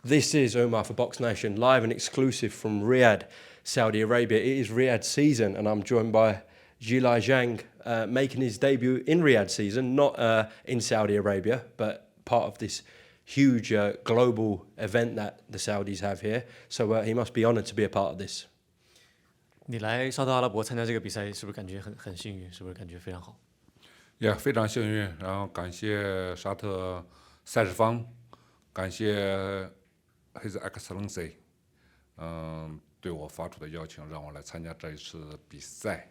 This is Umar for BoxNation, live and exclusive from Riyadh, Saudi Arabia. It is Riyadh season, and I'm joined by Zhilei Zhang, making his debut in Riyadh season, not in Saudi Arabia, but part of this huge global event that the Saudis have here. So he must be honoured to be a part of this. 你来沙特阿拉伯参加这个比赛，是不是感觉很幸运？是不是感觉非常好？也非常幸运，然后感谢沙特赛事方，感谢 His Excellency， 对我发出的邀请，让我来参加这一次比赛。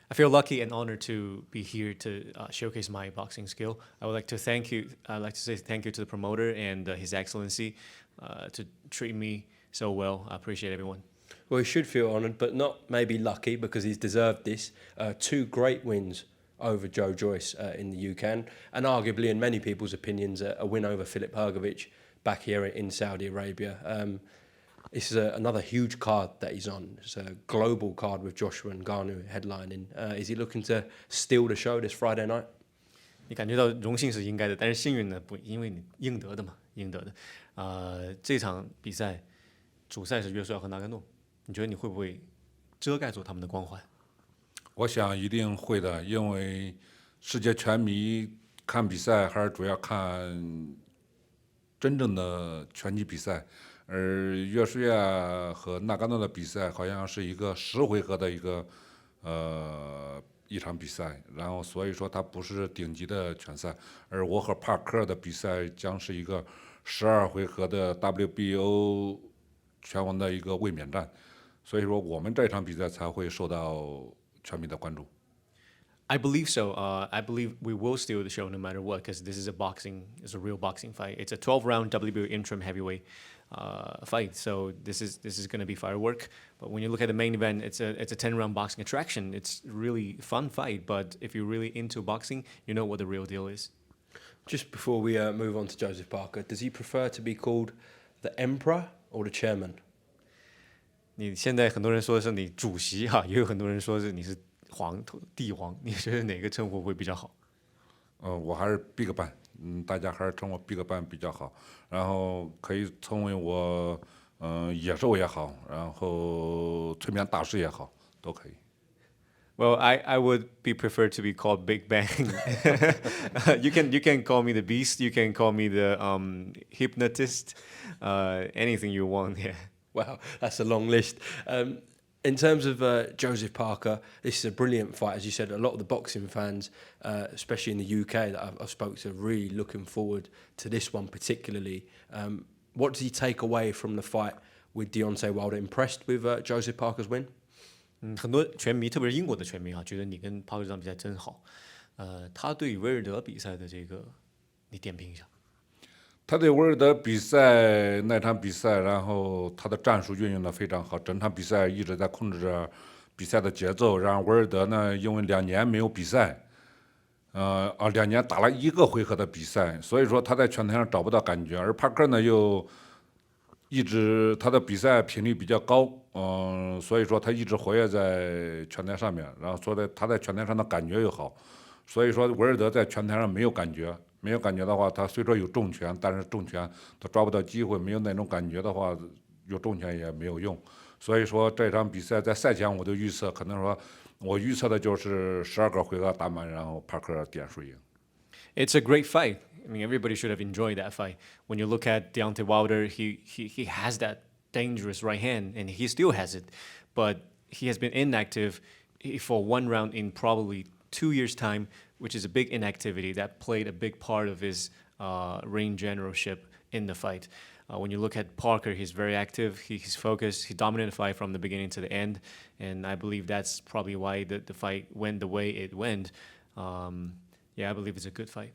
I feel lucky and honored to be here to showcase my boxing skill. I would like to thank you. I'd like to say thank you to the promoter and His Excellency to treat me so well. I appreciate everyone. Well, he should feel honoured, but not maybe lucky, because he's deserved this. 2 great wins over Joyce in the UK, and arguably, in many people's opinions, a win over Filip Hrgović back here in Saudi Arabia. This is another huge card that he's on. It's a global card with Joshua and Ngannou headlining. Is he looking to steal the show this Friday night? 你感觉到荣幸是应该的，但是幸运呢，不，因为你应得的嘛，应得的。这场比赛主赛是约书亚和纳甘诺，你觉得你会不会遮盖住他们的光环？我想一定会的，因为世界拳迷看比赛还是主要看真正的拳击比赛。而约书亚和纳甘诺的比赛好像是一个10回合的一场比赛，然后所以说它不是顶级的拳赛，而我和帕克的比赛将是一个12回合的 WBO 拳王的一个卫冕战，所以说我们这场比赛才会受到拳迷的关注。I believe so. I believe we will steal the show no matter what, because this is a real boxing fight. It's a 12-round WBO interim heavyweight fight, so this is going to be firework. But when you look at the main event, it's a 10-round boxing attraction. It's really fun fight, but if you're really into boxing, you know what the real deal is. Just before we move on to Joseph Parker, does he prefer to be called the Emperor or the Chairman? 你现在很多人说是你主席哈，也有很多人说是你是帝皇，你觉得哪个称呼会比较好？我还是 Big Ban， 大家还是称我 Big Ban 比较好，然后可以称为我野兽也好，然后催眠大师也好，都可以。Well, I would be preferred to be called Big Bang. You can call me the Beast. You can call me the hypnotist. Anything you want. Yeah. Wow, that's a long list. In terms of Joseph Parker, this is a brilliant fight. As you said, a lot of the boxing fans, especially in the UK that I've spoken to, are really looking forward to this one particularly. What does he take away from the fight with Deontay Wilder? Impressed with Joseph Parker's win? 很多拳迷，特别是英国的拳迷啊，觉得你跟帕克这场比赛真好。他对威尔德比赛的这个，你点评一下。他对威尔德比赛那场比赛，然后他的战术运用的非常好，整场比赛一直在控制着比赛的节奏。然后威尔德呢，因为2年没有比赛，2年打了1个回合的比赛，所以说他在拳台上找不到感觉。而帕克呢，又一直他的比赛频率比较高，所以说他一直活跃在拳台上面，然后说他在拳台上的感觉又好，所以说威尔德在拳台上没有感觉。没有感觉的话，他虽说有重拳，但是重拳他抓不到机会，没有那种感觉的话，有重拳也没有用。所以说这场比赛在赛前我就预测，可能说我预测的就是12个回合打满，然后帕克点数赢。It's a great fight. I mean, everybody should have enjoyed that fight. When you look at Deontay Wilder, he has that dangerous right hand, and he still has it, but he has been inactive for 1 round in probably 2 years' time, which is a big inactivity that played a big part of his ring generalship in the fight. When you look at Parker, he's very active, he's focused, he dominated the fight from the beginning to the end, and I believe that's probably why the fight went the way it went. Yeah, I believe it's a good fight.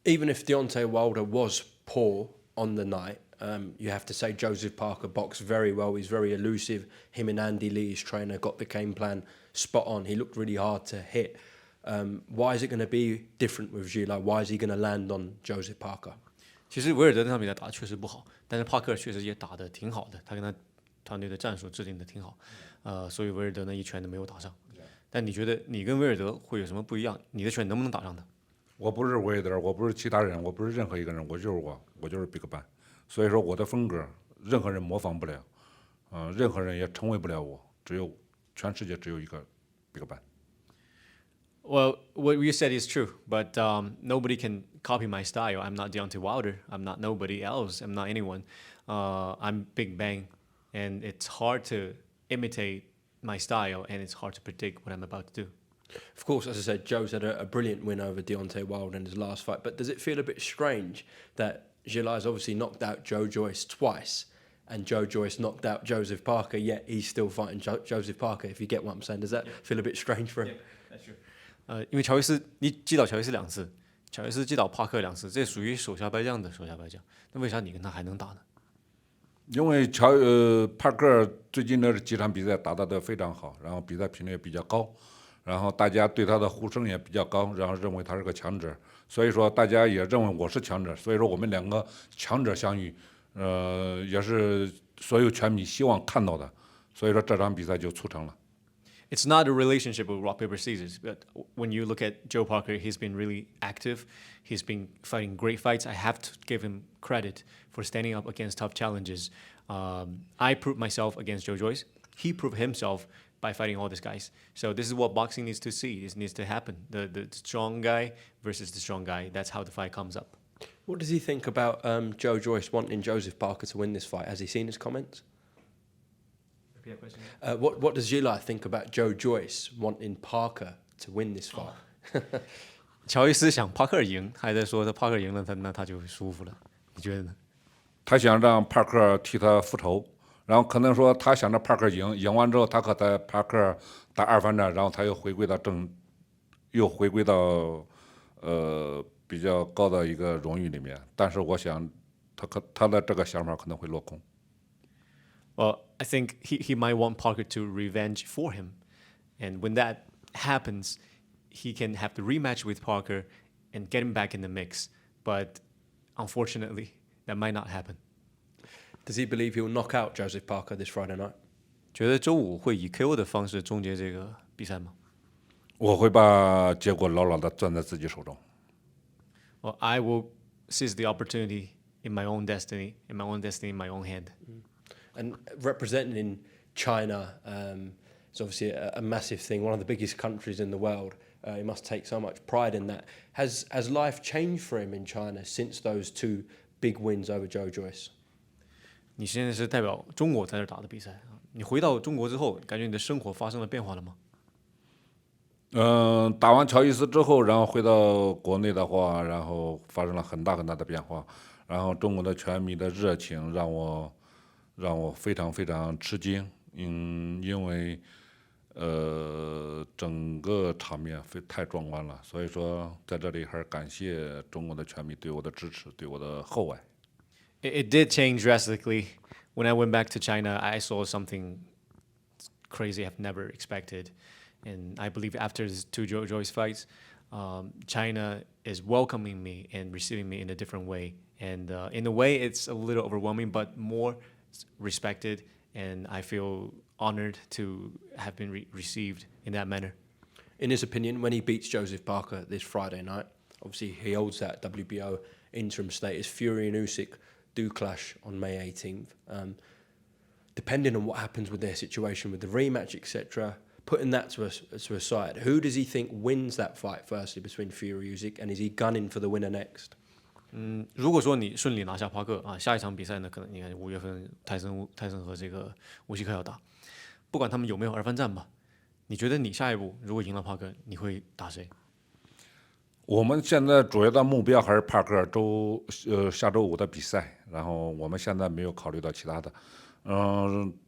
Even if Deontay Wilder was poor on the night, you have to say Joseph Parker boxed very well. He's very elusive. Him and Andy Lee, his trainer, got the game plan spot on. He looked really hard to hit. Why is it going to be different with Zhilei? Why is he going to land on Joseph Parker? 其实威尔德那场比赛打得确实不好，但是帕克确实也打得挺好的，他跟他团队的战术制定的挺好，所以威尔德呢一拳都没有打上。但你觉得你跟威尔德会有什么不一样？你的拳能不能打上他？我不是Wilder，我不是其他人，我不是任何一个人，我就是我就是 Big Ban。所以说我的风格任何人模仿不了，任何人也成为不了我，全世界只有一个 Big Ban。Well, what you said is true, but nobody can copy my style. I'm not Deontay Wilder. I'm not nobody else. I'm not anyone. I'm Big Bang, and it's hard to imitate my style, and it's hard to predict what I'm about to do. Of course, as I said, Joe's had a brilliant win over Deontay Wilder in his last fight, but does it feel a bit strange that Zhilei's obviously knocked out Joe Joyce twice, and Joe Joyce knocked out Joseph Parker, yet he's still fighting Joseph Parker, if you get what I'm saying? Does that feel a bit strange for him? Yeah, that's true. 因为乔伊斯你击倒乔伊斯2次，乔伊斯击倒帕克2次，这属于手下败将的手下败将。那为啥你跟他还能打呢？因为帕克最近的几场比赛打得都非常好，然后比赛频率也比较高，然后大家对他的呼声也比较高，然后认为他是个强者，所以说大家也认为我是强者，所以说我们两个强者相遇，也是所有拳迷希望看到的，所以说这场比赛就促成了。It's not a relationship with rock paper scissors, but when you look at Joe Parker, he's been really active. He's been fighting great fights. I have to give him credit for standing up against tough challenges. I proved myself against Joe Joyce. He proved himself by fighting all these guys. So this is what boxing needs to see. This needs to happen. The strong guy versus the strong guy. That's how the fight comes up. What does he think about Joe Joyce wanting Joseph Parker to win this fight? Has he seen his comments? Repeat that question. What does Zhilei think about Joe Joyce wanting Parker to win this fight? 乔伊斯想帕克赢，还在说他帕克赢了，他就舒服了。你觉得呢？他想让帕克替他复仇，然后可能说他想着帕克赢，赢完之后他和帕克打2番战，然后他又回归到比较高的一个荣誉里面。但是我想他的这个想法可能会落空。Well, I think he might want Parker to revenge for him. And when that happens, he can have the rematch with Parker and get him back in the mix. But unfortunately, that might not happen. Does he believe he'll knock out Joseph Parker this Friday night? 觉得周五会以 KO 的方式终结这个比赛吗？我会把结果牢牢地攥在自己手中。Well, I will seize the opportunity in my own destiny, in my own hand. And representing China is obviously a massive thing, one of the biggest countries in the world. He must take so much pride in that. Has life changed for him in China since those 2 big wins over Joe Joyce? 你现在是代表中国在这打的比赛啊！你回到中国之后，感觉你的生活发生了变化了吗？打完乔伊斯之后，然后回到国内的话，然后发生了很大的变化，然后中国的拳迷的热情让我非常非常吃惊，因为整个场面太壮观了，所以说在这里还是感谢中国的拳迷对我的支持，对我的厚爱。It did change drastically. When I went back to China, I saw something crazy I've never expected. And I believe after these 2 Joe Joyce fights, China is welcoming me and receiving me in a different way. And in a way, it's a little overwhelming, but more respected. And I feel honored to have been received in that manner. In his opinion, when he beats Joseph Parker this Friday night, obviously he holds that WBO interim status. Fury and Usyk do clash on May 18th. Depending on what happens with their situation with the rematch, etc., putting that to a side, who does he think wins that fight firstly between Fury and Usyk, and is he gunning for the winner next? 如果说你顺利拿下帕克啊，下一场比赛呢，可能你看5月份泰森和这个乌西克要打，不管他们有没有2番战吧，你觉得你下一步如果赢了帕克，你会打谁？我们现在主要的目标还是帕克下周5的比赛，然后我们现在没有考虑到其他的。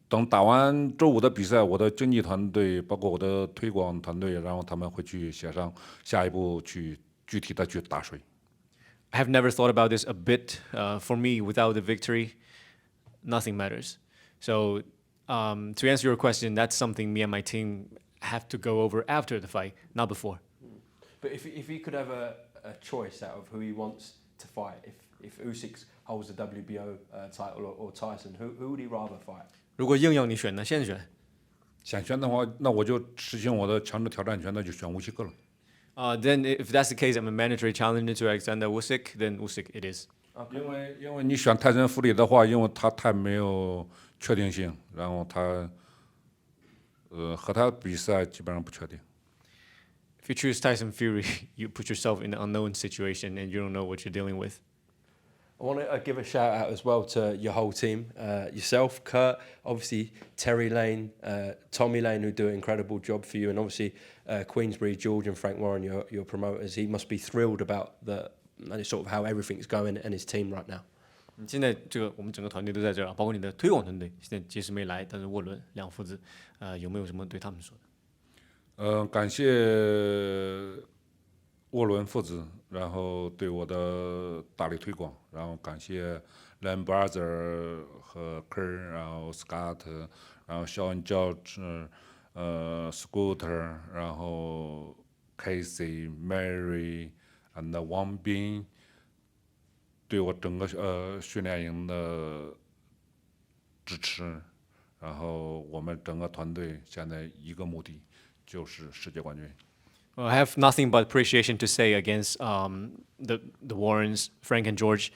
等打完周5的比赛，我的经纪团队包括我的推广团队，然后他们会去协商下一步去具体的去打谁。I have never thought about this a bit. For me, without the victory, nothing matters. So, to answer your question, that's something me and my team have to go over after the fight, not before. But if he could have a choice out of who he wants to fight, if Usyk holds the WBO title or Tyson, who would he rather fight? 如果硬要你选呢，现选。想选的话，那我就实行我的强制挑战权，那就选乌西克了。Then if that's the case, I'm a mandatory challenger to Alexander Usyk. Then Usyk it is. 因为你选泰森·富里的话，因为他太没有确定性，然后他和他比赛基本上不确定。If you choose Tyson Fury, you put yourself in an unknown situation and you don't know what you're dealing with. I want to give a shout out as well to your whole team, yourself, Kurt, obviously Terry Lane, Tommy Lane, who do an incredible job for you, and obviously Queensbury, George, and Frank Warren, your promoters. He must be thrilled about sort of how everything's going and his team right now. 现在这个我们整个团队都在这儿，包括你的推广团队，现在即使没来，但是沃伦两父子，有没有什么对他们说的？感谢沃伦父子，然后对我的大力推广，然后感谢 Len Brother 和 Kerr， 然后 Scott， 然后 Sean George， Scooter， 然后 Casey、Mary and 王斌，对我整个训练营的支持，然后我们整个团队现在一个目的就是世界冠军。Well, I have nothing but appreciation to say against the Warrens, Frank and George,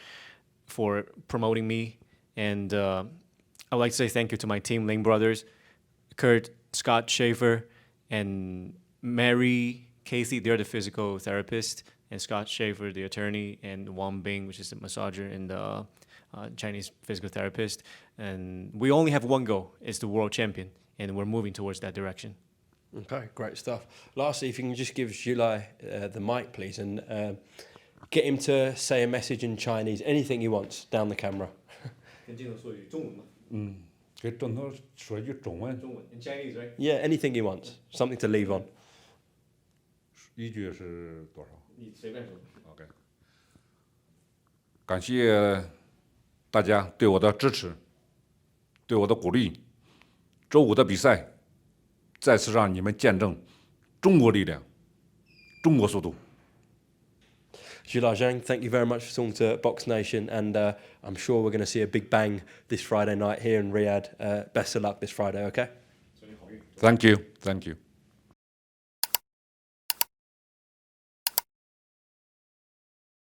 for promoting me, and I'd like to say thank you to my team, Lane Brothers, Kurt, Scott Schaefer, and Mary Casey. They're the physical therapist, and Scott Schaefer, the attorney, and Wang Bing, which is the massager and the Chinese physical therapist. And we only have one goal: it's the world champion, and we're moving towards that direction. Okay, great stuff. Lastly, if you can just give Zhilei the mic, please, and get him to say a message in Chinese, anything he wants, down the camera. 跟镜头说一句中文吗？给镜头说一句中文。中文 in Chinese, right? Yeah, anything he wants, something to leave on. 一句是多少？你随便说。OK， 感谢大家对我的支持，对我的鼓励。周五的比赛，再次让你们见证中国力量，中国速度。Zhilei Zhang, thank you very much for talking to BoxNation, and I'm sure we're going to see a big bang this Friday night here in Riyadh. Best of luck this Friday, okay? Thank you, thank you.